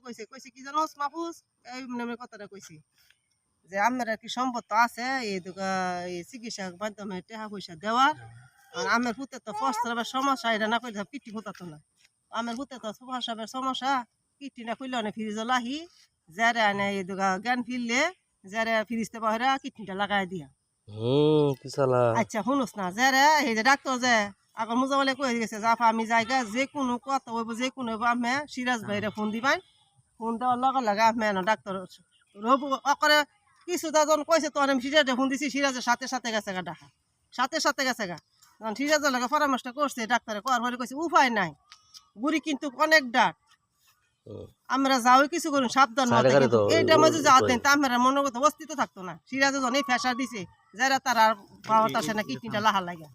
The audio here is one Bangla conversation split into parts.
কইছে কি জানো মাহফুজ এই মানে কথাটা কইছে যে আপনার কি সম্পদ আছে এই চিকিৎসা মাধ্যমে টাকা পয়সা দেওয়ার আর আমার পুতে তো প্রস্রাবের সমস্যা এটা না কইলে কিডনি হতো না আমার পুতে তো প্রস্রাবের সমস্যা কিডনি না কইলে অনেক ফ্রিজ লাহি যারা আনে এই জ্ঞান ফিরলে যারা ফ্রিজতে পাহরা কিডনিটা লাগাই দিয়া কি সালা আচ্ছা শুনুস না যারা এই যে ডাক্তার যে এখন মুজা বলে কয়ে গেছে জাফা আমি জায়গা যে কোনো কথা হইব যে কোনো হইব আমি সিরাজ ভাইরে ফোন দিবেন ফোন দেওয়ার লগে লগে আমি ডাক্তার রবু অকরে কিছু যখন কইছে তো আমি সিরাজে ফোন দিছি সিরাজের সাথে সাথে গেছে গা ডাকা সাথে গেছে গা তখন সিরাজের লগে পরামর্শ করছে ডাক্তারে করার পরে কইছে উপায় নাই বুড়ি কিন্তু অনেক ডাক আমরা যাও কিছু করুন সাবধান এইটা মাঝে যা দেন তা আমরা মনের কথা অস্তিত্ব থাকতো না সিরাজে যখন এই ফেসার দিছে যারা তারা পাওয়ার আসে না কিডনিটা লাহা লাগে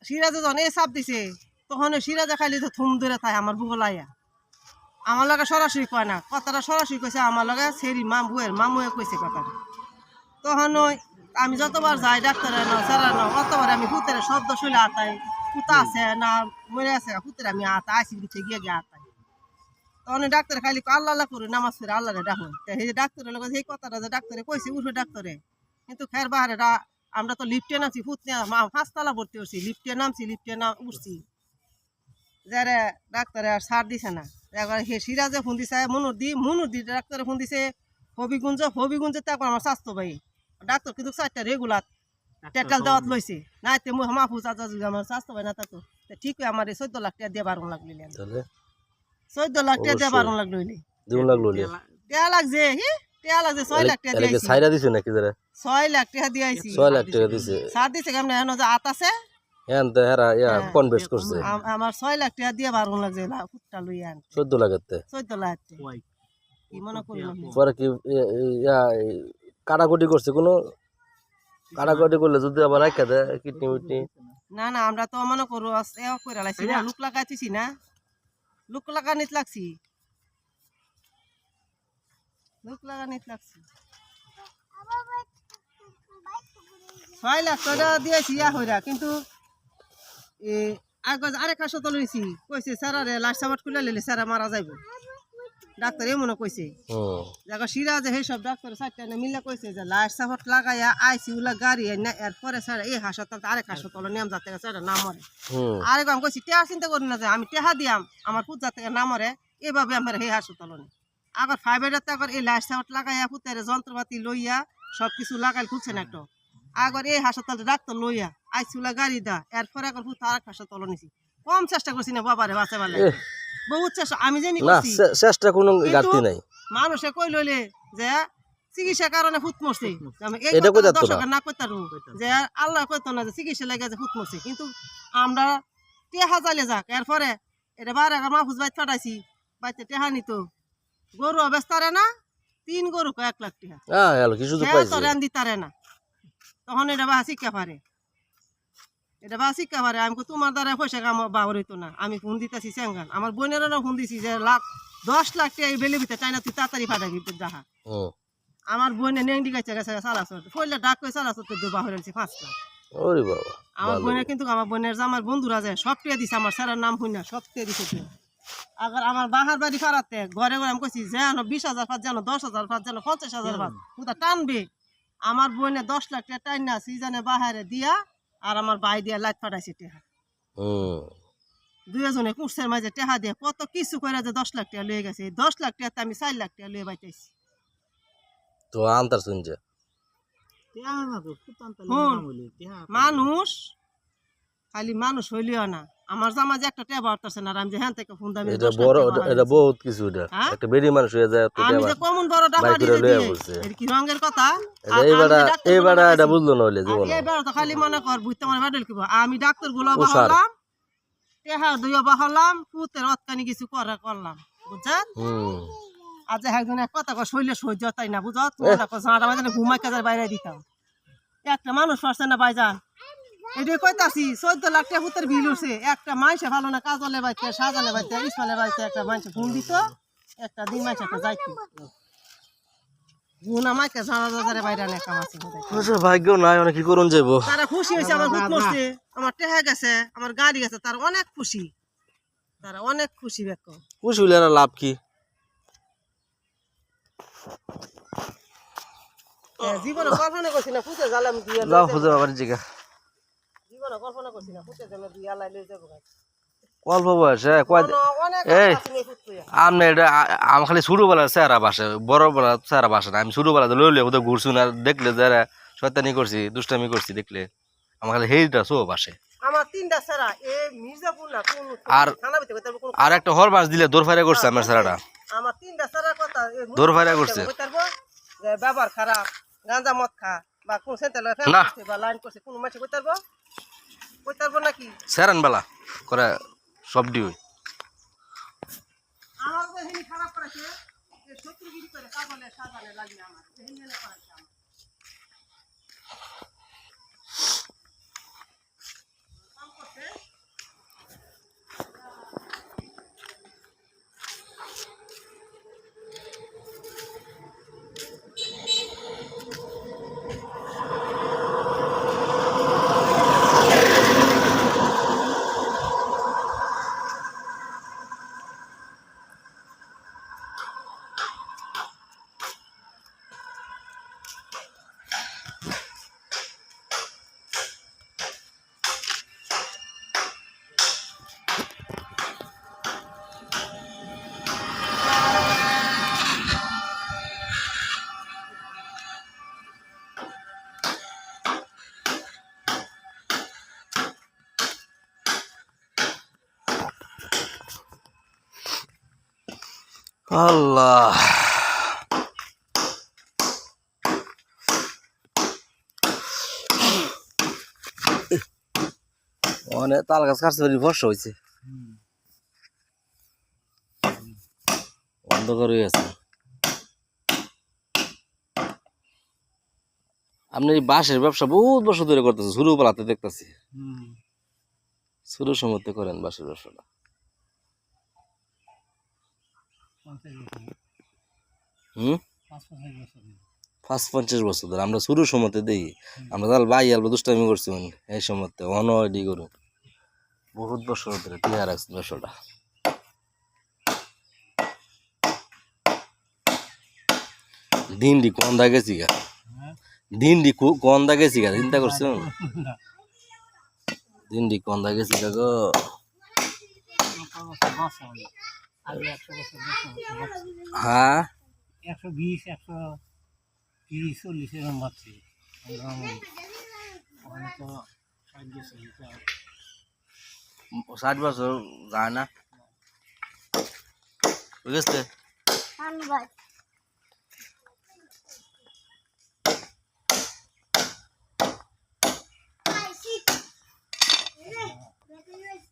সিরাজে যখন এই চাপ দিছে তখন সিরাজে খাইলে তো থুম ধরে থাকে আমার বুক লাইয়া আমার লগে সরাসরি কয় না কথাটা সরাসরি কইছে আমার লগে সেরি মামুয়ে কইছে কথাটা তখন আমি যতবার যাই ডাক্তারে না সারা না অতবার আমি ভূতের শব্দ শুনে আতাই কুতা আছে না মরে আছে ভূতের আমি আতা আইসি দিতে গিয়ে আতাই তখন ডাক্তার খালি আল্লাহ আল্লাহ করে নামাজ পড়ে আল্লাহরে ডাকুন এই ডাক্তারের লগে সেই কথাটা যে ডাক্তারে কইছে উঠবে ডাক্তারে কিন্তু খের বাহারে আমরা তো লিফটে নামছি ভূত পাঁচতলা ভর্তি করছি লিফটে নামছি উঠছি যারা ডাক্তারে আর ছাড় দিছে না একবার হে সিরাজে ফোন দিছে মনুর দি ডাক্তারে ফোন দিছে হবিগুঞ্জে তারপর আমার স্বাস্থ্য ভাই ডাক্তার কিন্তু 4টা রেগুলার টেকাল দেওয়াত লইছে না তে মাহফুজ আজা আমার স্বাস্থ্য ভাই না থাকতো ঠিক আমার 14 লাখ টাকা দিয়ে বারণ লাগলি 14 লাখ টাকা দিয়ে বারণ লাগলো 2 লাখ লইলে টাকা লাগছে টাকা লাগছে 6 লাখ টাকা দিয়েছি ছাইরা দিছ নাকি জরা 6 লাখ টাকা দিয়েছি 6 লাখ টাকা দিছে সার দিছে কেমনে এখন যে আত আছে এন তো হেরা কনভেস্ট করছে আমার 6 লাখ টাকা দিয়ে বারণ লাগছে না ফুটটা লইয়া 14 লাখতে 14 লাখ কি মনে করলাম পরে কি কাটাকুটি করছে কোনো কাটাকুটি করলে যদি আবার রাখা দেয় কিডনি উইডনি না আমরা তো মনে করো এও কইরা লাইছি না লুক লাগাইছি না লুক লাগানিত লাগছি 6 লাখ টাকা দিয়েছি হইরা কিন্তু আরেক হাসপাতাল লইছি কইছে স্যার আরে লাশ সাবাট খুলে লইলে স্যার মারা যাইব ডাক্তার এমনও কইছে দেখো সিরাজে সেই সব ডাক্তার 4টা মিলে কইছে যে লাশ সাবাট লাগাইয়া আইসিইউ লা গাড়ি এরপরে স্যার এই হাসপাতাল আরেক হাসপাতাল নিয়ম যাতে স্যার না মরে আরেক আমি কইছি টেহা চিন্তা করি না যে আমি টেহা দিয়াম আমার পুত যাতে না মরে এভাবে আমার সেই হাসপাতাল নেই আবার 5 টাকার এই লাশ সাবাট লাগাইয়া পুতের যন্ত্রপাতি লইয়া সবকিছু লাগাই খুলছে না একটু আবার এই হাসপাতালে ডাক্তার লইয়া আইসিইউ লা গাড়ি দা এরপরে এখন পুত আরেক হাসপাতাল নিছি কম চেষ্টা করছি না বাবারে বাঁচাবার লাগে বহুত চেষ্টা আমি জানি করছি চেষ্টা কোনো ঘাটতি নাই মানুষে কই লইলে যে চিকিৎসার কারণে ফুট মরছে এটা কই দাও না কইতারু যে আল্লাহ কইতো না যে চিকিৎসা লাগে যে ফুট মরছে কিন্তু আমরা টেহা চালে যাক এরপরে এটা বারে মাহফুজ বাইত ফাটাইছি বাইতে টেহা নিত গরু অবস্থারে না 3 গরু 1 লাখ টাকা কি শুধু পাইছে তো রান দিতারে না তখন এটা বা শিক্ষা পারে আমি তোমার দ্বারা পয়সা কাম বাবার হইতো না আমি ফোন দিতেছি স্যাঙ্গান আমার বোনেরও ফোন দিছি যে 10 লাখ টাকা বেলে ভিতরে চাই না তুই তাড়াতাড়ি ফাটাবি দেখা আমার বোনে নেংডি গাইছে গেছে সালাসর পয়লা ডাক কই সালাসর তো দুবা হইছে 5টা ওরে বাবা আমার বোনে কিন্তু আমার বোনের জামার বন্ধুরা যায় সব টিয়া দিছে আমার স্যারের নাম হই না সব টিয়া দিছে আবার আমার বাহার বাড়ি ফারাতে ঘরে আমি কইছি জানো 20,000 ফাত জানো 10,000 ফাত জানো 50,000 ফাত ওটা টানবে আমার বোনে 10 লাখ টাকা টাইন না সিজনে বাহারে দিয়া আর আমার ভাই দিয়া লাইট ফাটাইছে টেহা দুইজনে কুর্সের মাঝে টেহা দিয়ে কত কিছু করে যে 10 লাখ টাকা লয়ে গেছে 10 লাখ টাকা আমি 4 লাখ টাকা লয়ে বাইতেছি তো আন্তার শুনছে মানুষ খালি মানুষ হইলিও না আমার জামা যে একটা টেবা হচ্ছে না আমি যে হ্যাঁ থেকে ফোন দামি এটা বড় এটা বহুত কিছু এটা একটা বেরি মানুষ হয়ে যায় আমি যে কমন বড় ডাবা দিয়ে এর কি রঙের কথা এইবারে এটা বুঝলো না হইলে জীবন এইবার তো খালি মনে কর বুঝতে মানে বাডল কিবা আমি ডাক্তার গুলো বাহলাম টেহা দুইয়া বাহলাম পুতের অতকানি কিছু করলাম বুঝছেন আজ একজন এক কথা কয় শৈলে সহ্য তাই না বুঝত মনে কর জানা মানে ঘুমাই কাজের বাইরে দিতাম একটা মানুষ পারছে না ভাইজান এটাই কইতাছি 14 লাখ টাকা পুতের বিল উঠছে একটা মাইসে ভালো না কাজলে বাইতে সাজালে বাইতে ইসমালে বাইতে একটা মাইসে ফোন দিত একটা দিন মাইসে একটা যাইতো গুণ আমাকে জানা বাজারে বাইরে অনেক কাম আছে আচ্ছা ভাগ্য নাই অনেক কি করুন যাবো তারা খুশি হয়েছে আমার হুট করছে আমার টেহা গেছে আমার গাড়ি গেছে তারা অনেক খুশি তারা অনেক খুশি দেখো খুশি হইলে আর লাভ কি জীবনে কল্পনা করছি না ফুটে জ্বালাম দিয়ে যাও খুঁজে বাবার জিগা জীবনে কল্পনা করছি না ফুটে জন্য দিয়ে আলাই লই যাবো অল্প বয়সে কয় অনেক এই আছে নিয়ে ফুটতে আমি এটা আমার খালি ছোটবেলার চেহারা বাসে বড় বেলার চেহারা বাসে না আমি ছোটবেলাতে লইলে কোথাও ঘুরছি না দেখলে যারা শয়তানি করছি দুষ্টামি করছি দেখলে আমার খালি হেইটা সো বাসে আমার তিনটা সারা এ মির্জাপুর না কোন আর থানা ভিতরে কইতারবো কোন আর একটা হর মাস দিলে দৌড় ফাইরা করছে আমার চেহারাটা আমার তিনটা সারা কথা দৌড় ফাইরা করছে কইতারবো যে ব্যবহার খারাপ গাঁজা মদ খা বা কোন সেন্টারে ফেল না। করছে বা লাইন করছে কোন মাসে কইতারবো নাকি সেরান বেলা করে সব ডি হই আমার তো হেনি খারাপ করেছে এ শত্রুগিরি করে কাগলে সাজানে লাগি আমার হেনি এনে করেছে আমার কাম করছে আল্লাহ অনেক তাল গাছ কাটছে বাড়ি বর্ষা হয়েছে অন্ধকার হয়ে আছে আপনি এই বাঁশের ব্যবসা বহুত বছর ধরে করতেছে শুরু পালাতে দেখতেছি শুরু সময় করেন বাঁশের ব্যবসাটা ৫-৫০ বছর ধরে আমরা শুরু সময়তে দেই আমরা তাহলে ভাই আলবা দুষ্টামি করছি এই সময়তে অনডি করুন বহুত বছর ধরে টিয়া রাখছি ব্যবসাটা দিনটি কন্দা গেছি গা দিনটি কন্দা গেছি গা চিন্তা করছো দিনটি কন্দা গেছি গা গো হ্যাঁ 120 130 40 এরকম বাচ্চি ওখানে তো 60 বছর যায় না বুঝতে ধন্যবাদ